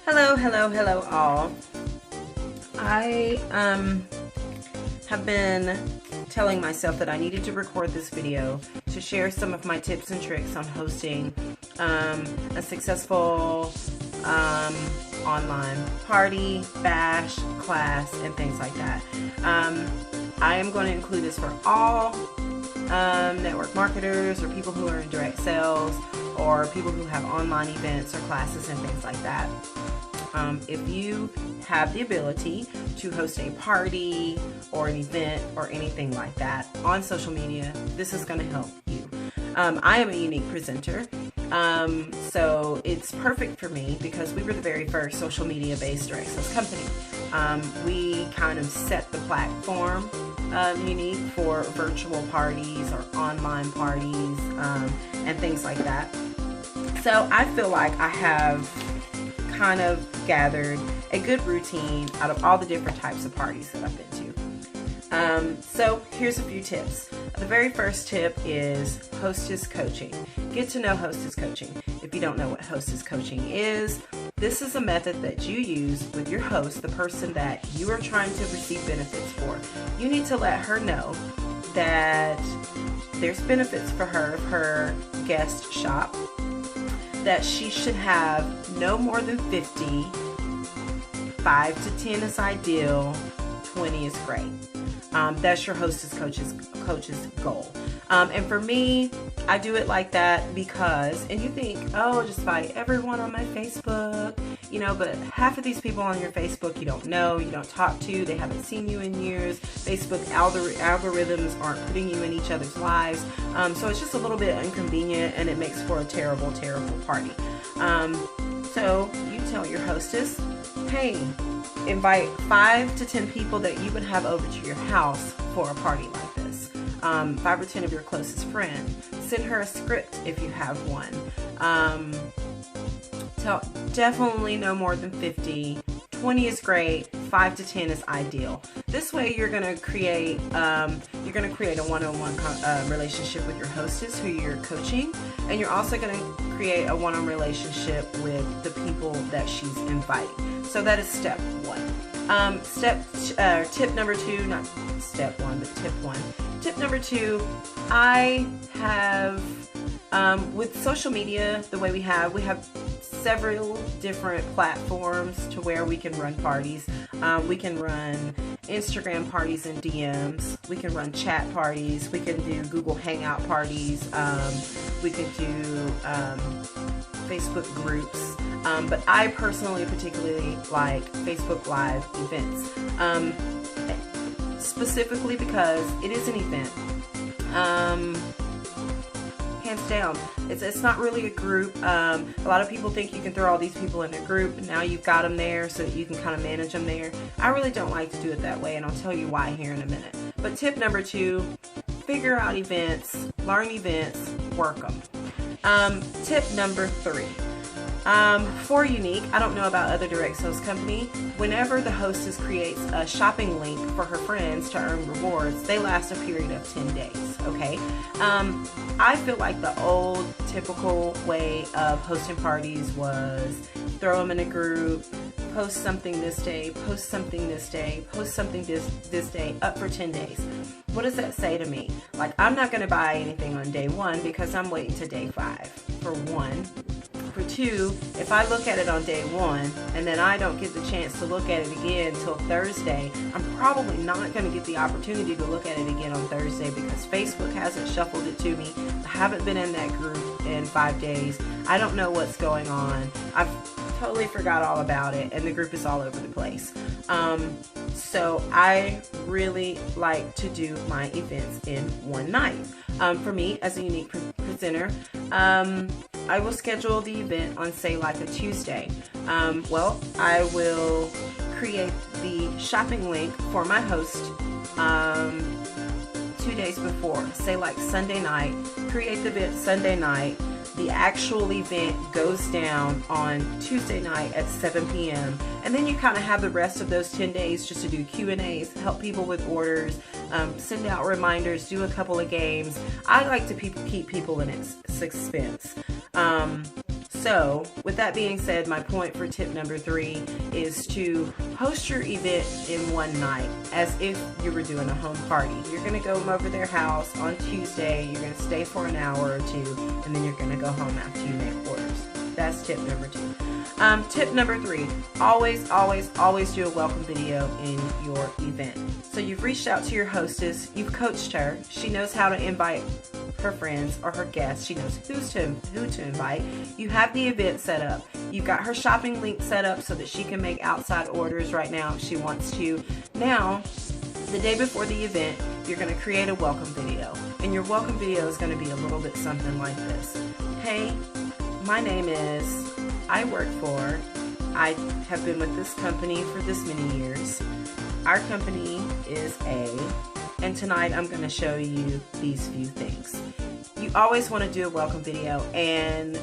Hello, hello, hello all. I have been telling myself that I needed to record this video to share some of my tips and tricks on hosting a successful online party, bash, class, and things like that. I am going to include this for all network marketers or people who are in direct sales or people who have online events or classes and things like that. If you have the ability to host a party or an event or anything like that on social media, this is going to help you. I am a unique presenter, so it's perfect for me because we were the very first social media based direct sales company. We kind of set the platform unique for virtual parties or online parties and things like that. So I feel like I have kind of gathered a good routine out of all the different types of parties that I've been to. So here's a few tips. The very first tip is hostess coaching. Get to know hostess coaching. If you don't know what hostess coaching is, this is a method that you use with your host, the person that you are trying to receive benefits for. You need to let her know that there's benefits for her if her guests shop, that she should have no more than 50, 5 to 10 is ideal, 20 is great. That's your hostess coach's goal. And for me, I do it like that because, and you think, oh, just invite everyone on my Facebook, but half of these people on your Facebook you don't know, you don't talk to, they haven't seen you in years. Facebook algorithms aren't putting you in each other's lives. So it's just a little bit inconvenient and it makes for a terrible, terrible party. So you tell your hostess, hey, invite 5 to 10 people that you would have over to your house for a party like this. 5 or 10 of your closest friends. Send her a script if you have one. Definitely no more than 50. 20 is great. 5 to 10 is ideal. This way, you're gonna create a one-on-one relationship with your hostess who you're coaching, and you're also gonna create a one-on-one relationship with the people that she's inviting. So that is step one. Tip number two, not step one, but tip one. Tip number two, I have with social media, the way we have several different platforms to where we can run parties. We can run Instagram parties and DMs. We can run chat parties. We can do Google Hangout parties. We can do Facebook groups. But I personally particularly like Facebook Live events. Specifically because it is an event. Hands down. It's not really a group. A lot of people think you can throw all these people in a group and now you've got them there so that you can kind of manage them there. I really don't like to do it that way, and I'll tell you why here in a minute. But tip number two, figure out events, learn events, work them. Tip number three. For Unique, I don't know about other direct sales company, whenever the hostess creates a shopping link for her friends to earn rewards, they last a period of 10 days, okay? I feel like the old typical way of hosting parties was throw them in a group, post something this day, post something this day, post something this day, up for 10 days. What does that say to me? Like, I'm not going to buy anything on day one because I'm waiting to day 5, for one. For two, if I look at it on day one and then I don't get the chance to look at it again until Thursday, I'm probably not going to get the opportunity to look at it again on Thursday because Facebook hasn't shuffled it to me. I haven't been in that group in 5 days. I don't know what's going on. I've totally forgot all about it and the group is all over the place. So I really like to do my events in one night. For me, as a unique presenter, I will schedule the event on, say, like a Tuesday. I will create the shopping link for my host 2 days before, say like Sunday night, create the event Sunday night. The actual event goes down on Tuesday night at 7 p.m. And then you kind of have the rest of those 10 days just to do Q&As, help people with orders, send out reminders, do a couple of games. I like to keep people in suspense. So with that being said, my point for tip number 3 is to host your event in one night as if you were doing a home party. You're going to go over their house on Tuesday, you're going to stay for an hour or two, and then you're going to go home after you make orders. That's tip number 2. Tip number 3, always do a welcome video in your event. So you've reached out to your hostess, you've coached her, she knows how to invite her friends or her guests, she knows who to invite. You have the event set up, you've got her shopping link set up so that she can make outside orders right now if she wants to. Now, the day before the event, you're going to create a welcome video, and your welcome video is going to be a little bit something like this. Hey, my name is, I have been with this company for this many years. Our company is and tonight I'm going to show you these few things. You always want to do a welcome video, and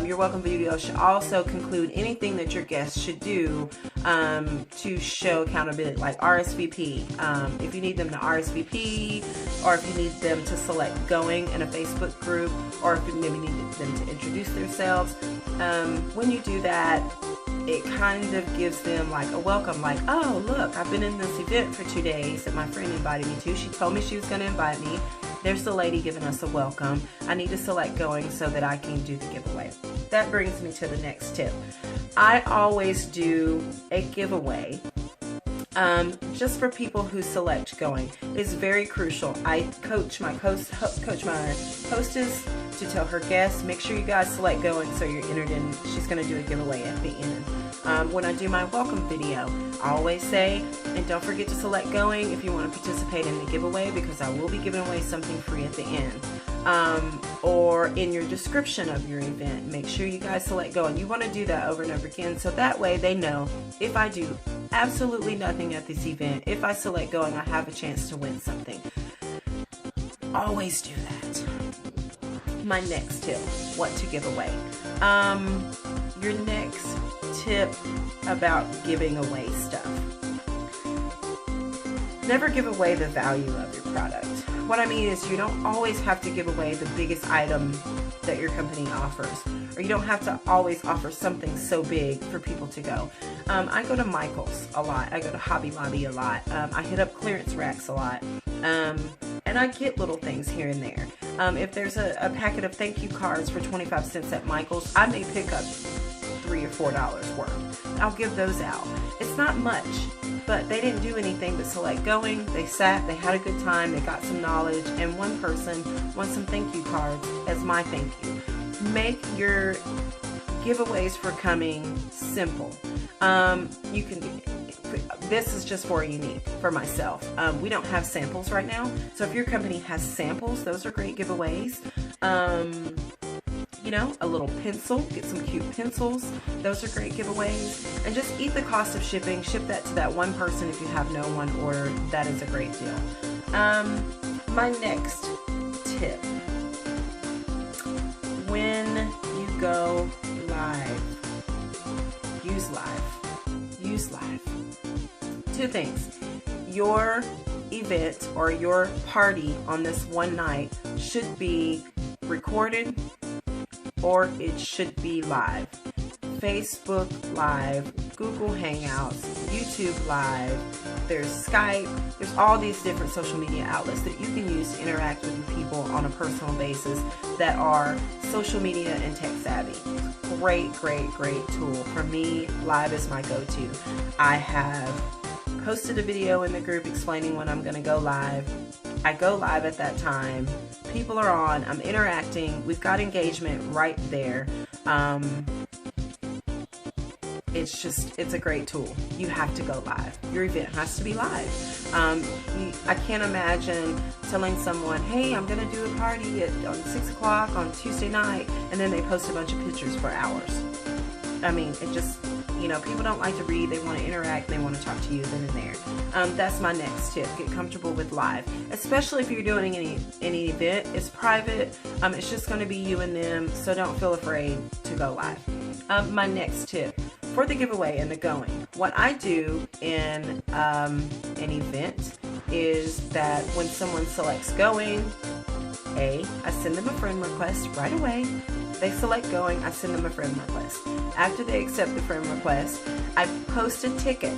your welcome video should also conclude anything that your guests should do to show accountability, like RSVP. If you need them to RSVP, or if you need them to select going in a Facebook group, or if you maybe need them to introduce themselves. When you do that, it kind of gives them like a welcome, like, oh look, I've been in this event for 2 days that my friend invited me to. She told me she was going to invite me. There's the lady giving us a welcome. I need to select going so that I can do the giveaway. That brings me to the next tip. I always do a giveaway just for people who select going. It's very crucial. I coach my hostess to tell her guests, make sure you guys select going so you're entered in. She's going to do a giveaway at the end. When I do my welcome video, I always say, and don't forget to select going if you want to participate in the giveaway, because I will be giving away something free at the end. Or in your description of your event, make sure you guys select going. You want to do that over and over again, so that way they know if I do absolutely nothing at this event, if I select going, I have a chance to win something. Always do that. My next tip, what to give away. Your next tip about giving away stuff. Never give away the value of your product. What I mean is, you don't always have to give away the biggest item that your company offers, or you don't have to always offer something so big for people to go. I go to Michael's a lot. I go to Hobby Lobby a lot. I hit up clearance racks a lot. And I get little things here and there. If there's a packet of thank you cards for 25 cents at Michael's, I may pick up $3 or $4 worth. I'll give those out. It's not much, but they didn't do anything but select going. They sat, they had a good time, they got some knowledge, and one person wants some thank you cards as my thank you. Make your giveaways for coming simple. You can. This is just for unique for myself. We don't have samples right now, so if your company has samples, those are great giveaways. You know, a little pencil, get some cute pencils. Those are great giveaways. And just eat the cost of shipping. Ship that to that one person if you have no one order. That is a great deal. My next tip. When you go live, use live. Use live. Two things. Your event or your party on this one night should be recorded, or it should be live. Facebook Live, Google Hangouts, YouTube Live, there's Skype, there's all these different social media outlets that you can use to interact with people on a personal basis that are social media and tech savvy. Great, great, great tool. For me, live is my go-to. I have posted a video in the group explaining when I'm going to go live. I go live at that time. People are on. I'm interacting. We've got engagement right there. It's a great tool. You have to go live. Your event has to be live. I can't imagine telling someone, hey, I'm going to do a party on 6 o'clock on Tuesday night, and then they post a bunch of pictures for hours. I mean, it just, you know, people don't like to read. They want to interact. They want to talk to you then and there. That's my next tip. Get comfortable with live, especially if you're doing any event. It's private. It's just going to be you and them, so don't feel afraid to go live. My next tip for the giveaway and the going. What I do in an event is that when someone selects going, I send them a friend request right away. They select going, I send them a friend request. After they accept the friend request, I post a ticket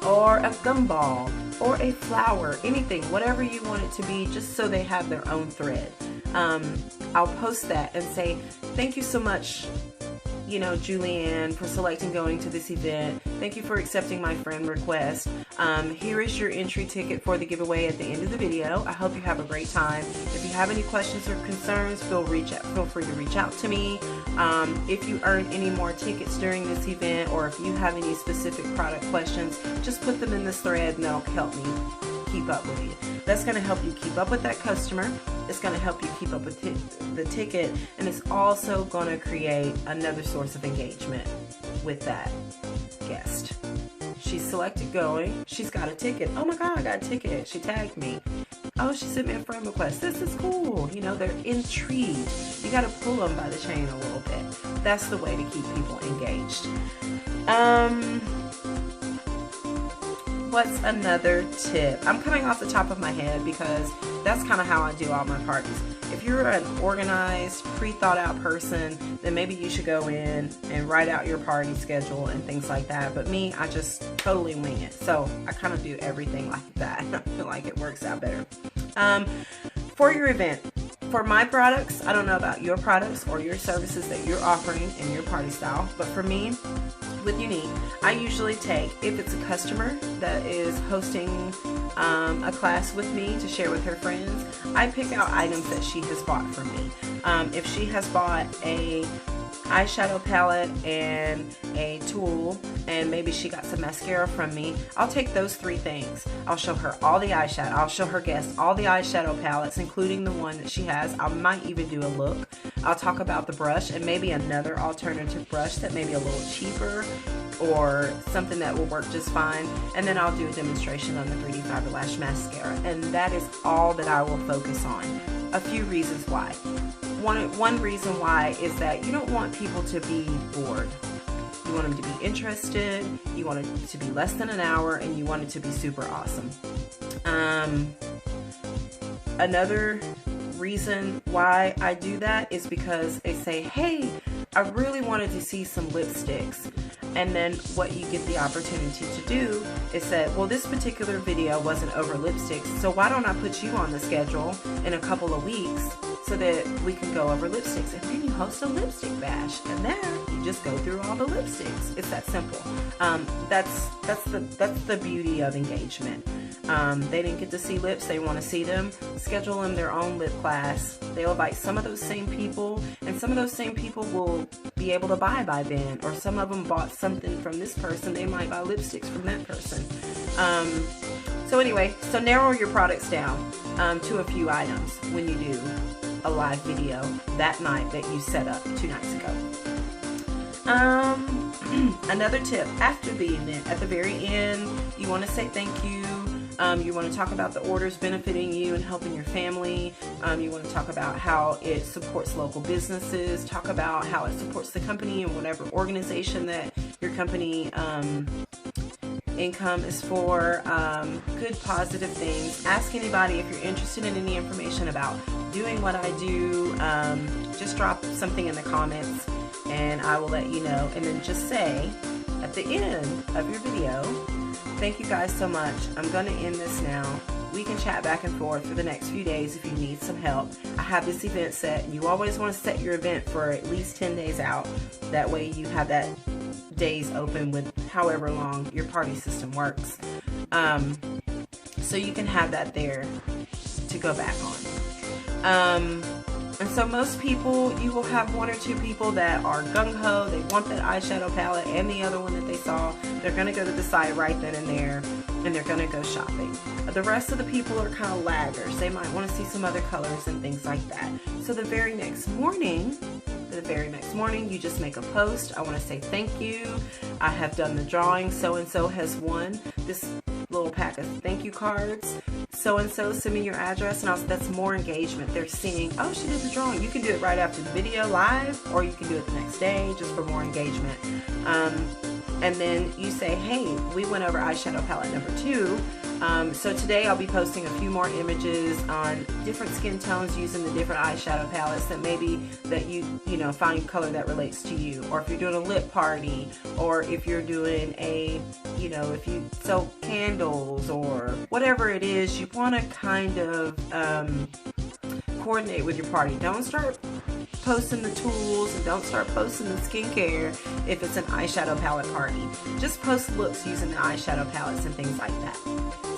or a gumball or a flower, anything, whatever you want it to be, just so they have their own thread. I'll post that and say, thank you so much, you know, Julianne, for selecting going to this event. Thank you for accepting my friend request. Here is your entry ticket for the giveaway at the end of the video. I hope you have a great time. If you have any questions or concerns, feel free to reach out to me. If you earn any more tickets during this event, or if you have any specific product questions, just put them in this thread and that'll help me keep up with you. That's going to help you keep up with that customer. It's going to help you keep up with the ticket, and it's also going to create another source of engagement with that guest. She selected going. She's got a ticket. Oh my God, I got a ticket. She tagged me. Oh, she sent me a friend request. This is cool. You know, they're intrigued. You got to pull them by the chain a little bit. That's the way to keep people engaged. What's another tip? I'm coming off the top of my head because that's kind of how I do all my parties. If you're an organized, pre-thought out person, then maybe you should go in and write out your party schedule and things like that. But me, I just totally wing it. So I kind of do everything like that. I feel like it works out better. For your event, for my products, I don't know about your products or your services that you're offering in your party style, but for me, with Unique, I usually take, if it's a customer that is hosting a class with me to share with her friends, I pick out items that she has bought from me. If she has bought a eyeshadow palette and a tool, and maybe she got some mascara from me, I'll take those three things. I'll show her all the eyeshadow. I'll show her guests all the eyeshadow palettes, including the one that she has. I might even do a look. I'll talk about the brush and maybe another alternative brush that may be a little cheaper or something that will work just fine. And then I'll do a demonstration on the 3D Fiber Lash Mascara. And that is all that I will focus on. A few reasons why. One reason why is that you don't want people to be bored. You want them to be interested, you want it to be less than an hour, and you want it to be super awesome. Another reason why I do that is because they say, hey, I really wanted to see some lipsticks. And then what you get the opportunity to do is say, well, this particular video wasn't over lipsticks, so why don't I put you on the schedule in a couple of weeks so that we can go over lipsticks? And then you host a lipstick bash, and there you just go through all the lipsticks. It's that simple. That's the beauty of engagement. They didn't get to see lips, they want to see them. Schedule them their own lip class. They'll invite some of those same people, and some of those same people will be able to buy by then, or some of them bought something from this person, they might buy lipsticks from that person. So anyway, so narrow your products down to a few items when you do a live video that night that you set up 2 nights ago. Another tip, after the event, at the very end, you want to say thank you. You want to talk about the orders benefiting you and helping your family. You want to talk about how it supports local businesses. Talk about how it supports the company and whatever organization that your company income is for. Good positive things. Ask anybody if you're interested in any information about doing what I do. Just drop something in the comments and I will let you know. And then just say at the end of your video, thank you guys so much. I'm going to end this now. We can chat back and forth for the next few days if you need some help. I have this event set. You always want to set your event for at least 10 days out. That way you have that days open with however long your party system works. So you can have that there to go back on. And so most people, you will have 1 or 2 people that are gung-ho, they want that eyeshadow palette and the other one that they saw. They're going to go to the site right then and there, and they're going to go shopping. The rest of the people are kind of laggers. They might want to see some other colors and things like that. So the very next morning, you just make a post. I want to say thank you. I have done the drawing. So-and-so has won this little pack of thank you cards. So-and-so, send me your address, and that's more engagement. They're seeing, oh, she did the drawing. You can do it right after the video live, or you can do it the next day just for more engagement. And then you say, hey, we went over eyeshadow palette number 2. So today I'll be posting a few more images on different skin tones using the different eyeshadow palettes that maybe that you know, find color that relates to you, or if you're doing a lip party, or if you're doing a, you know, if you sell candles or whatever it is, you want to kind of coordinate with your party. Don't start posting the tools and don't start posting the skincare if it's an eyeshadow palette party. Just post looks using the eyeshadow palettes and things like that.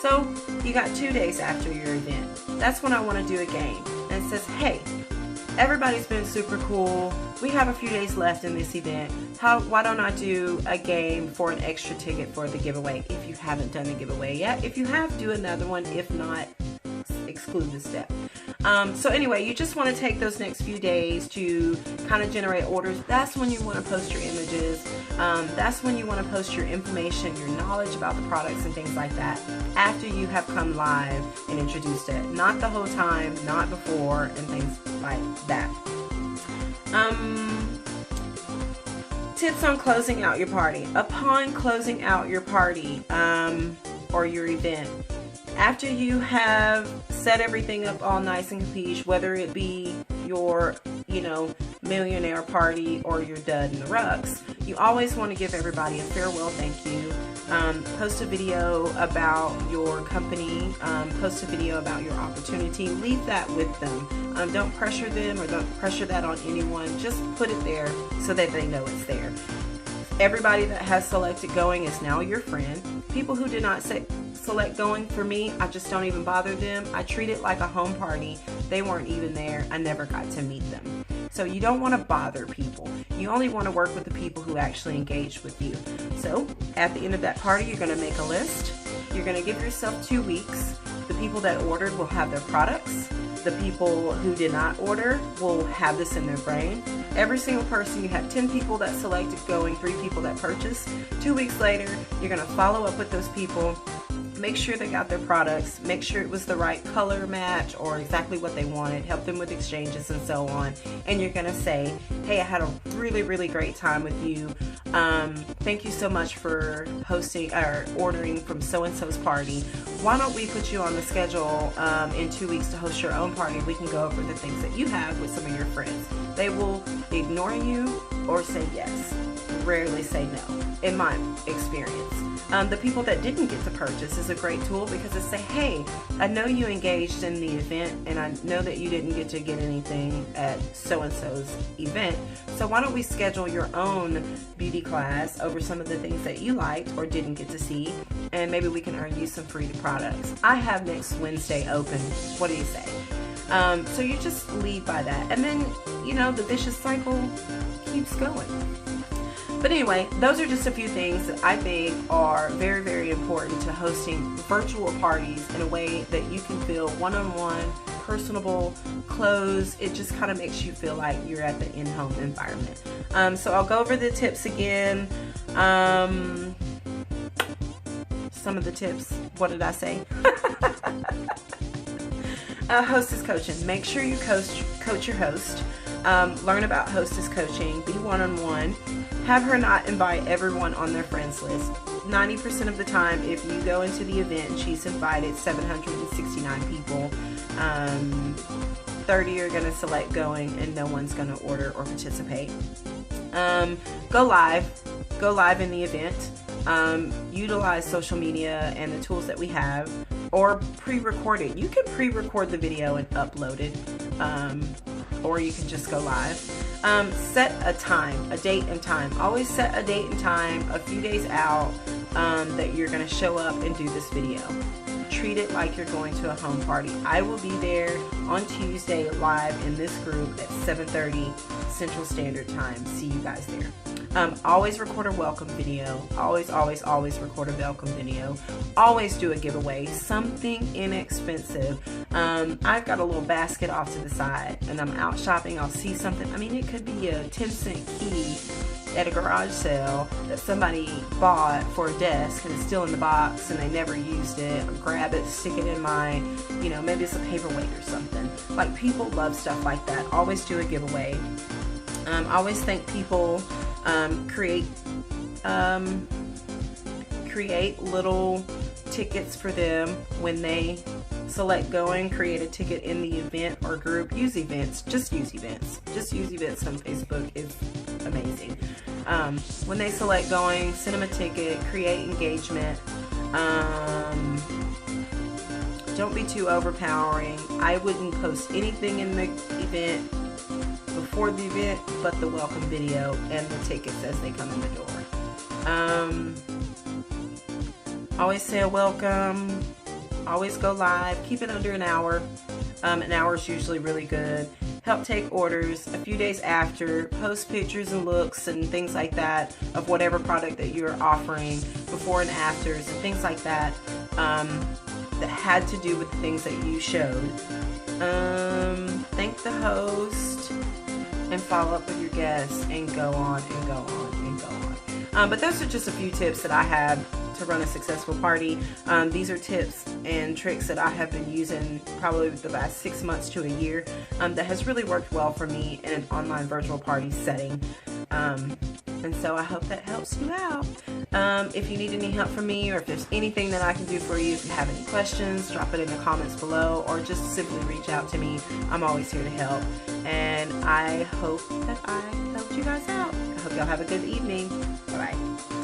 So you got 2 days after your event. That's when I want to do a game. And it says, hey, everybody's been super cool. We have a few days left in this event. Why don't I do a game for an extra ticket for the giveaway if you haven't done a giveaway yet? If you have, do another one. If not, exclude the step. So anyway, you just want to take those next few days to kind of generate orders. That's when you want to post your images. That's when you want to post your information, your knowledge about the products and things like that after you have come live and introduced it. Not the whole time, not before, and things like that. Tips on closing out your party. Upon closing out your party or your event, after you have set everything up all nice and capiche, whether it be your, you know, millionaire party or your dud in the rucks, you always want to give everybody a farewell thank you. Post a video about your company, post a video about your opportunity, leave that with them. Don't pressure them or don't pressure that on anyone, just put it there so that they know it's there. Everybody that has selected going is now your friend. People who did not select going, for me, I just don't even bother them. I treat it like a home party. They weren't even there. I never got to meet them. So you don't want to bother people. You only want to work with the people who actually engaged with you. So at the end of that party, you're going to make a list. You're going to give yourself 2 weeks. The people that ordered will have their products. The people who did not order will have this in their brain. Every single person, you have 10 people that selected going, 3 people that purchased. 2 weeks later, you're going to follow up with those people. Make sure they got their products, make sure it was the right color match or exactly what they wanted, help them with exchanges and so on. And you're gonna say, hey, I had a really, really great time with you. Thank you so much for hosting or ordering from so-and-so's party. Why don't we put you on the schedule in 2 weeks to host your own party? We can go over the things that you have with some of your friends. They will ignore you or say yes, rarely say no, in my experience. The people that didn't get to purchase is a great tool because it say, hey, I know you engaged in the event and I know that you didn't get to get anything at so-and-so's event, so why don't we schedule your own beauty class over some of the things that you liked or didn't get to see, and maybe we can earn you some free products. I have next Wednesday open. What do you say? So you just lead by that, and then, you know, the vicious cycle keeps going. But anyway, those are just a few things that I think are very, very important to hosting virtual parties in a way that you can feel one-on-one, personable, close. It just kind of makes you feel like you're at the in-home environment. So I'll go over the tips again. Some of the tips, what did I say? Hostess coaching. Make sure you coach your host. Learn about hostess coaching. Be one-on-one. Have her not invite everyone on their friends list. 90% of the time, if you go into the event and she's invited 769 people, 30 are going to select going and no one's going to order or participate. Go live in the event. Utilize social media and the tools that we have, or pre-record it. You can pre-record the video and upload it, or you can just go live. Set a time, a date and time. Always set a date and time a few days out that you're going to show up and do this video. Treat it like you're going to a home party. I will be there on Tuesday live in this group at 7:30 Central Standard Time. See you guys there. Always record a welcome video. Always record a welcome video. Always do a giveaway, something inexpensive. I've got a little basket off to the side and I'm out shopping. I'll see something. I mean, it could be a 10-cent key at a garage sale that somebody bought for a desk and it's still in the box and they never used it. I'll grab it, stick it in my, you know, maybe it's a paperweight or something. Like, people love stuff like that. Always do a giveaway. Always thank people. Create little tickets for them when they select going. Create a ticket in the event or group. Use events. Just use events. Just use events on Facebook is amazing. When they select going, send them a ticket. Create engagement. Don't be too overpowering. I wouldn't post anything in the event before the event but the welcome video and the tickets as they come in the door. Always say a welcome. Always go live. Keep it under an hour. An hour is usually really good. Help take orders a few days after. Post pictures and looks and things like that of whatever product that you're offering, before and afters and things like that, that had to do with the things that you showed. Thank the host and follow up with your guests and go on and go on and go on. But those are just a few tips that I have to run a successful party. These are tips and tricks that I have been using probably the last 6 months to a year, that has really worked well for me in an online virtual party setting. And so I hope that helps you out. If you need any help from me, or if there's anything that I can do for you, if you have any questions, drop it in the comments below, or just simply reach out to me. I'm always here to help. And I hope that I helped you guys out. I hope y'all have a good evening. Bye-bye.